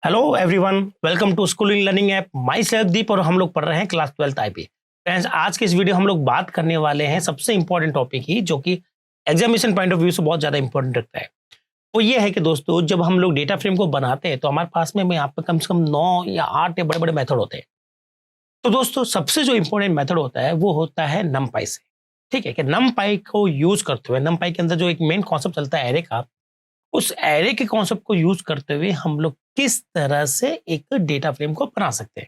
Hello everyone, welcome to schooling learning app. Myself Deep और हम लोग पढ़ रहे हैं क्लास 12th आईपी। फ्रेंड्स, आज के इस वीडियो हम लोग बात करने वाले हैं सबसे इंपॉर्टेंट टॉपिक ही, जो कि एग्जामिनेशन पॉइंट ऑफ व्यू से बहुत ज़्यादा इंपॉर्टेंट रखता है। वो ये है कि दोस्तों, जब हम लोग डेटा फ्रेम को बनाते हैं तो हमारे पास में यहाँ पे कम से कम 9 या 8 या बड़े बड़े मेथड होते हैं। तो दोस्तों, सबसे जो इंपॉर्टेंट मेथड होता है वो होता है नमपाई से। ठीक है कि नमपाई को यूज करते हुए, नमपाई के अंदर जो एक मेन कॉन्सेप्ट चलता है एरे का, उस एरे के कॉन्सेप्ट को यूज करते हुए हम लोग किस तरह से एक डेटा फ्रेम को बना सकते हैं।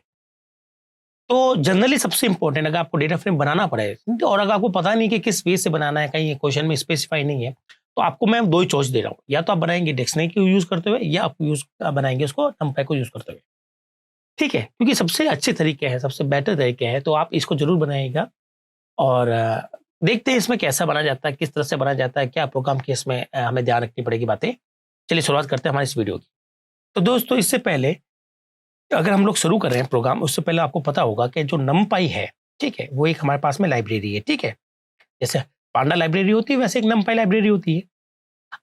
तो जनरली सबसे इंपॉर्टेंट, अगर आपको डेटा फ्रेम बनाना पड़े और अगर आपको पता नहीं कि किस वे से बनाना है, कहीं क्वेश्चन में स्पेसिफाई नहीं है, तो आपको मैं दो ही चॉइस दे रहा हूँ। या तो आप बनाएंगे डिक्शनरी को यूज करते हुए, या आप बनाएंगे उसको नंपाई को यूज करते हुए। ठीक है, क्योंकि सबसे अच्छे तरीके हैं, सबसे बेटर तरीके हैं, तो आप इसको जरूर बनाइएगा। और देखते हैं इसमें कैसा बना जाता है, किस तरह से बना जाता है, क्या प्रोग्राम की इसमें हमें ध्यान रखनी पड़ेगी बातें। चलिए शुरुआत करते हैं हमारे इस वीडियो की। तो दोस्तों, इससे पहले अगर हम लोग शुरू कर रहे हैं प्रोग्राम, उससे पहले आपको पता होगा कि जो नमपाई है, ठीक है, वो एक हमारे पास में लाइब्रेरी है। ठीक है, जैसे पांडा लाइब्रेरी होती है, वैसे एक नमपाई लाइब्रेरी होती है।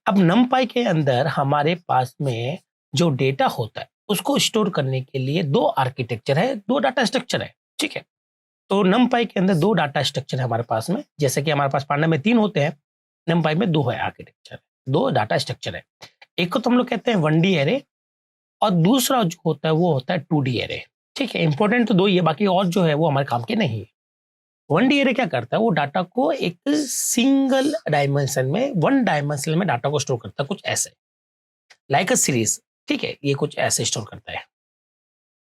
अब नमपाई के अंदर हमारे पास में जो डेटा होता है उसको स्टोर करने के लिए दो आर्किटेक्चर है, दो डाटा स्ट्रक्चर है। ठीक है, तो नमपाई के अंदर दो डाटा स्ट्रक्चर है हमारे पास में। जैसे कि हमारे पास पांडा में 3 होते हैं, नमपाई में 2 है आर्किटेक्चर, 2 डाटा स्ट्रक्चर है। एक को तो हम लोग कहते हैं 1D एरे, और दूसरा जो होता है वो होता है 2D एरे। ठीक है, इंपॉर्टेंट तो दो ही है, बाकी और जो है वो हमारे काम के नहीं है। 1D एरे क्या करता है, वो डाटा को एक सिंगल डायमेंशन में, वन डायमेंशन में डाटा को स्टोर करता है, कुछ ऐसे लाइक अ सीरीज। ठीक है, ये कुछ ऐसे स्टोर करता है।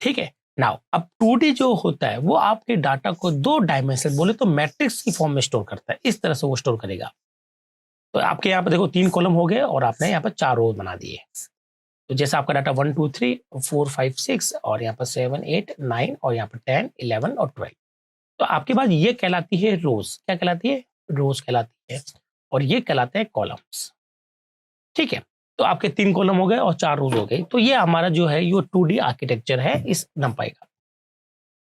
ठीक है, नाउ अब 2D जो होता है वो आपके डाटा को दो डायमेंशन, बोले तो मैट्रिक्स की फॉर्म में स्टोर करता है। इस तरह से वो स्टोर करेगा। तो आपके यहाँ पे देखो 3 कॉलम हो गए और आपने यहाँ पर 4 रो बना दिए। तो जैसे आपका डाटा 1 2 3 4 5 6 और यहाँ पर 7 8 9 और यहाँ पर 10 11 और 12, तो आपके पास ये कहलाती है रोज। क्या कहलाती है? रोज कहलाती है। और ये कहलाते हैं कॉलम्स। ठीक है, तो आपके 3 कॉलम हो गए और 4 रोज हो गई। तो ये हमारा जो है ये 2D आर्किटेक्चर है इस नंपाई का।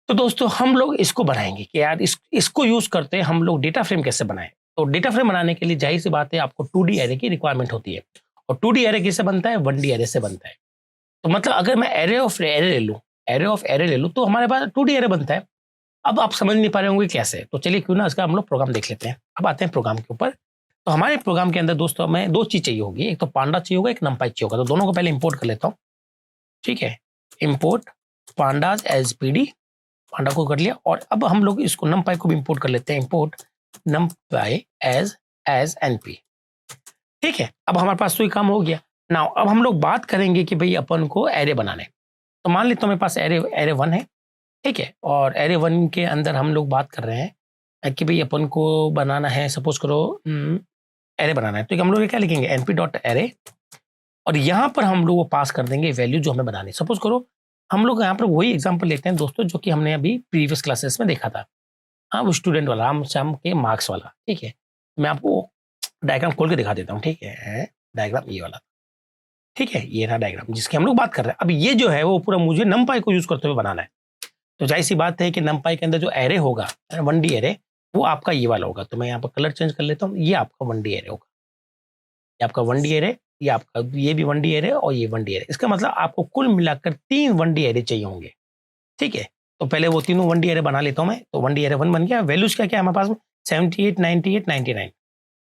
तो दोस्तों, हम लोग इसको बनाएंगे कि यार इसको यूज करते हैं हम लोग डेटा फ्रेम कैसे बनाएं। तो डेटा फ्रेम बनाने के लिए जाहिर सी बात है आपको 2D एरे की रिक्वायरमेंट होती है। और 2D एरे किससे बनता है? 1D एरे से बनता है। तो मतलब अगर मैं एरे ऑफ एरे ले लूं, एरे ऑफ एरे ले लूं, तो हमारे पास 2D एरे बनता है। अब आप समझ नहीं पा रहे होंगे कैसे, तो चलिए क्यों ना इसका हम लोग प्रोग्राम देख लेते हैं। अब आते हैं प्रोग्राम के ऊपर। तो हमारे प्रोग्राम के अंदर दोस्तों हमें दो चीज चाहिए होगी, एक तो पांडा चाहिए होगा, एक नंपाई चाहिए होगा। तो दोनों को पहले इंपोर्ट कर लेता हूँ। ठीक है, इंपोर्ट पांडाज एज पीडी, पांडा को कर लिया। और अब हम लोग इसको नंपाई को भी इंपोर्ट कर लेते हैं, इंपोर्ट नंपाई एज एनपी। ठीक है, अब हमारे पास तो ये काम हो गया। नाउ अब हम लोग बात करेंगे कि भाई अपन को एरे बनाने। तो मान लेते मेरे पास एरे एरे 1 है। ठीक है, और एरे 1 के अंदर हम लोग बात कर रहे हैं कि भाई अपन को बनाना है, सपोज करो एरे बनाना है। तो हम लोग क्या लिखेंगे? एनपी डॉट एरे, और यहाँ पर हम लोग वो पास कर देंगे वैल्यू जो हमें बनानी। सपोज करो हम लोग यहाँ पर वही एग्जाम्पल लेते हैं दोस्तों, जो कि हमने अभी प्रीवियस क्लासेस में देखा था। हाँ, वो स्टूडेंट वाला, राम श्याम के मार्क्स वाला। ठीक है, मैं आपको डायग्राम खोल के दिखा देता हूँ। ठीक है, डायग्राम ये वाला। ठीक है, ये रहा डायग्राम जिसकी हम लोग बात कर रहे हैं। अब ये जो है वो पूरा मुझे नमपाई को यूज करते हुए बनाना है। तो जाहिर सी बात है कि नमपाई के अंदर जो एरे होगा, 1D एरे, वो आपका ये वाला होगा। तो मैं यहाँ पर कलर चेंज कर लेता हूँ। ये आपका 1D एरे होगा, ये आपका 1D एरे, ये आपका ये भी 1D एरे और ये 1D एरे। इसका मतलब आपको कुल मिलाकर 3 1D एरे चाहिए होंगे। ठीक है, तो पहले वो तीनों 1D एरे बना लेता हूँ मैं। तो 1D एरे 1 बन गया। वैल्यूज क्या क्या है हमारे पास में? 78 98 99।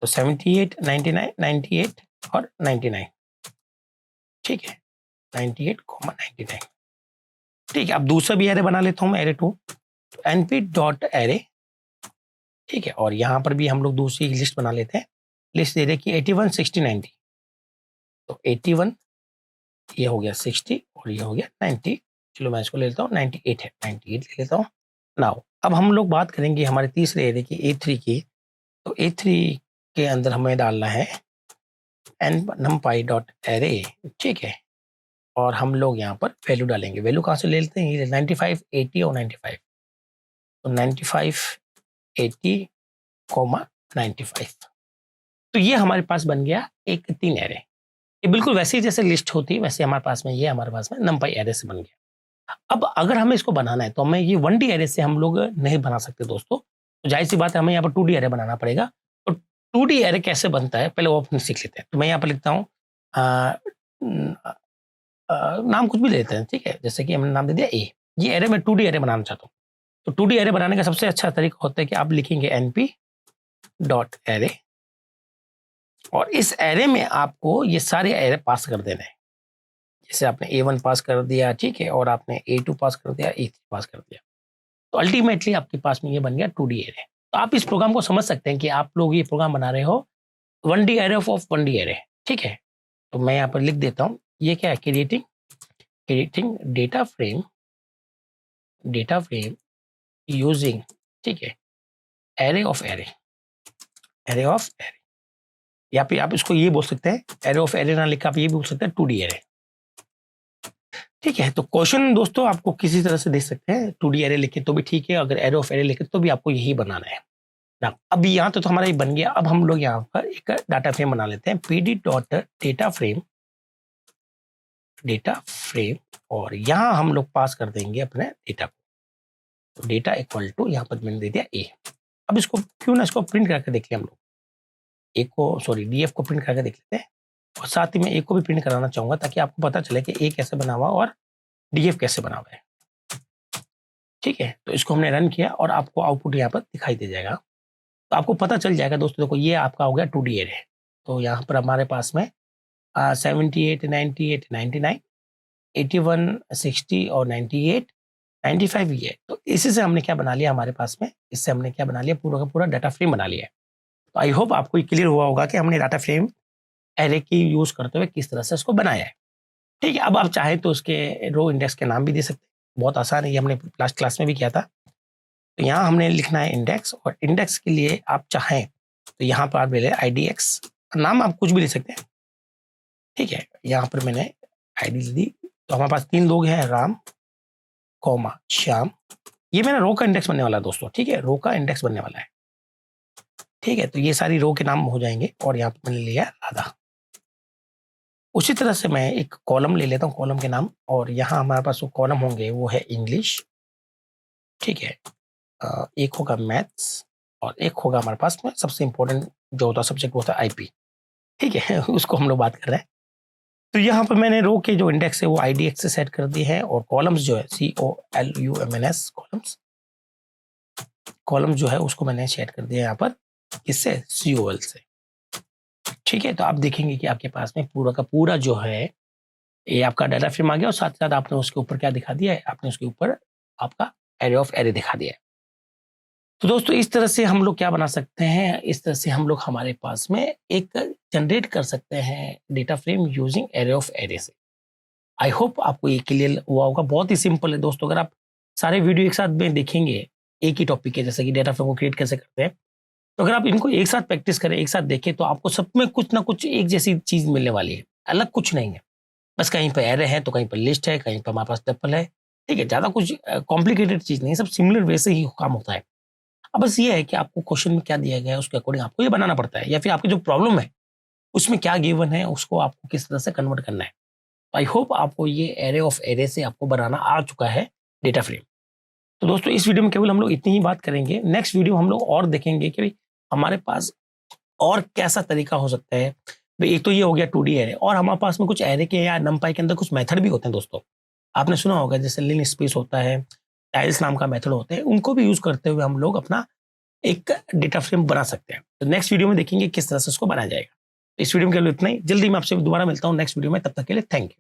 तो 78 99 98 और 99। ठीक है, 98 99। ठीक है, अब दूसरा भी एरे बना लेता हूँ मैं, एरे 2। तो np डॉट एरे। ठीक है, और यहाँ पर भी हम लोग दूसरी लिस्ट बना लेते हैं। लिस्ट दे रहे कि 81 60 90। तो 81 ये हो गया 60 और ये हो गया 90। चलो मैं इसको ले लेता हूँ, 98 है, 98 ले लेता हूँ। नाउ अब हम लोग बात करेंगे हमारे तीसरे एरे की, A3 की। तो A3 के अंदर हमें डालना है numpy डॉट एरे। ठीक है, और हम लोग यहाँ पर वैल्यू डालेंगे। वैल्यू कहाँ से ले लेते हैं? 95 80 और 95। तो 95 80 95। तो ये हमारे पास बन गया एक 3 एरे। ये बिल्कुल वैसे ही जैसे लिस्ट होती है वैसे हमारे पास में ये हमारे पास में नमपाई एरे से बन गया। अब अगर हमें इसको बनाना है तो हमें ये 1D एरे से हम लोग नहीं बना सकते दोस्तों। तो जाहिर सी बात है हमें यहाँ पर 2D एरे बनाना पड़ेगा। तो 2D एरे कैसे बनता है पहले वो अपन सीख लेते हैं। तो मैं यहाँ पर लिखता हूँ नाम कुछ भी ले लेते हैं, ठीक है। जैसे कि हमने नाम दे दिया ए। ये एरे में 2D एरे बनाना चाहता हूँ। तो 2D एरे बनाने का सबसे अच्छा तरीका होता है कि आप लिखेंगे np.array और इस एरे में आपको ये सारे एरे पास कर देने हैं। जैसे आपने A1 पास कर दिया, ठीक है, और आपने A2 पास कर दिया, A3 पास कर दिया, तो अल्टीमेटली आपके पास में ये बन गया 2D एरे। तो आप इस प्रोग्राम को समझ सकते हैं कि आप लोग ये प्रोग्राम बना रहे हो 1D array of 1D array, ठीक है। तो मैं यहाँ पर लिख देता हूँ, ये क्या है, क्रिएटिंग डेटा फ्रेम यूजिंग, ठीक है, एरे ऑफ एरे, या फिर आप इसको ये बोल सकते हैं, एरे ऑफ एरे ना लिखा आप ये भी बोल सकते हैं 2D एरे, ठीक है। तो क्वेश्चन दोस्तों आपको किसी तरह से दे सकते हैं, 2D एरे लिखे तो भी ठीक है, अगर एरे ऑफ एरे लिखे तो भी आपको यही बनाना है ना। अब यहाँ तो हमारा ये बन गया। अब हम लोग यहाँ पर एक डाटा फ्रेम बना लेते हैं, डेटा फ्रेम, और यहाँ हम लोग पास कर देंगे अपने डेटा को। तो डेटा इक्वल टू, यहाँ पर मैंने दे दिया ए। अब इसको क्यों ना इसको प्रिंट करके देख लिया हम लोग, ए को, सॉरी डीएफ को प्रिंट करके देख लेते हैं, और साथ ही में ए को भी प्रिंट कराना चाहूंगा ताकि आपको पता चले कि ए कैसे बना हुआ और डीएफ कैसे बना हुआ है, ठीक है। तो इसको हमने रन किया और आपको आउटपुट यहाँ पर दिखाई दे जाएगा। तो आपको पता चल जाएगा दोस्तों, देखो ये आपका हो गया 2D एरे। तो यहाँ पर हमारे पास में 78, 98, 99, 81, 60 और 98, 95 ये है। तो इसी से हमने क्या बना लिया, हमारे पास में इससे हमने क्या बना लिया, पूरा का पूरा डाटा फ्रेम बना लिया है। तो आई होप आपको क्लियर हुआ होगा कि हमने डाटा फ्रेम एरे की यूज करते हुए किस तरह से इसको बनाया है, ठीक है। अब आप चाहे तो उसके रो इंडेक्स के नाम भी दे सकते हैं, बहुत आसान है, ये हमने लास्ट क्लास में भी किया था। तो यहाँ हमने लिखना है इंडेक्स, और इंडेक्स के लिए आप चाहें तो यहाँ पर आप ले लें IDX, नाम आप कुछ भी ले सकते हैं, ठीक है। यहाँ पर मैंने आईडी दी। तो हमारे पास 3 लोग हैं, राम, कौमा, श्याम। ये मेरा रो का इंडेक्स बनने वाला है दोस्तों, ठीक है, रो का इंडेक्स बनने वाला है, ठीक है। तो ये सारी रो के नाम हो जाएंगे, और यहाँ पर मैंने लिया राधा। उसी तरह से मैं एक कॉलम ले लेता हूँ, कॉलम के नाम, और यहाँ हमारे पास जो कॉलम होंगे वो है इंग्लिश, ठीक है, एक होगा मैथ्स, और एक होगा हमारे पास में सबसे इंपॉर्टेंट जो होता है सब्जेक्ट वो होता है IP, ठीक है। उसको हम लोग बात कर रहे हैं। तो यहाँ पर मैंने रो के जो इंडेक्स है वो IDX से सेट कर दी है, और कॉलम्स जो है COLUMNS कॉलम्स जो है उसको मैंने सेट कर दिया यहाँ पर, किससे, COL से, ठीक है। तो आप देखेंगे कि आपके पास में पूरा का पूरा जो है ये आपका डाटा फ्रेम आ गया, और साथ साथ आपने उसके ऊपर क्या दिखा दिया है, आपने उसके ऊपर आपका एरे ऑफ एरे दिखा दिया है। तो दोस्तों इस तरह से हम लोग क्या बना सकते हैं, इस तरह से हम लोग हमारे पास में एक जनरेट कर सकते हैं data frame using array of array से। आई होप आपको ये क्लियर हुआ होगा। बहुत ही सिंपल है दोस्तों, अगर आप सारे वीडियो एक साथ में देखेंगे एक ही टॉपिक के, जैसे कि डेटा फ्रेम को क्रिएट कैसे करते हैं, तो अगर आप इनको एक साथ प्रैक्टिस करें, एक साथ देखें, तो आपको सब में कुछ ना कुछ एक जैसी चीज मिलने वाली है, अलग कुछ नहीं है। बस कहीं पर एरे है तो कहीं पर लिस्ट है, कहीं पर हमारे पास टपल है, ठीक है। ज्यादा कुछ कॉम्प्लिकेटेड चीज नहीं है, सब सिमिलर वे से ही काम होता है। अब बस ये है कि आपको क्वेश्चन में क्या दिया गया है उसके अकॉर्डिंग आपको ये बनाना पड़ता है, या फिर आपकी जो प्रॉब्लम है उसमें क्या गिवन है उसको आपको किस तरह से कन्वर्ट करना है। आई होप आपको ये एरे ऑफ एरे से आपको बनाना आ चुका है डेटा फ्रेम। तो दोस्तों इस वीडियो में केवल हम लोग इतनी ही बात करेंगे। नेक्स्ट वीडियो हम लोग और देखेंगे कि हमारे पास और कैसा तरीका हो सकता है। भाई एक तो ये हो गया 2D एरे, और हमारे पास में कुछ एरे के या नमपाई के अंदर कुछ मेथड भी होते हैं दोस्तों, आपने सुना होगा, जैसे लिन स्पेस होता है, टाइल्स नाम का मेथड होते हैं, उनको भी यूज करते हुए हम लोग अपना एक डेटा फ्रेम बना सकते हैं। तो नेक्स्ट वीडियो में देखेंगे किस तरह से उसको बनाया जाएगा। इस वीडियो में केवल इतना ही, जल्दी मैं आपसे दोबारा मिलता हूँ नेक्स्ट वीडियो में, तब तक के लिए थैंक यू।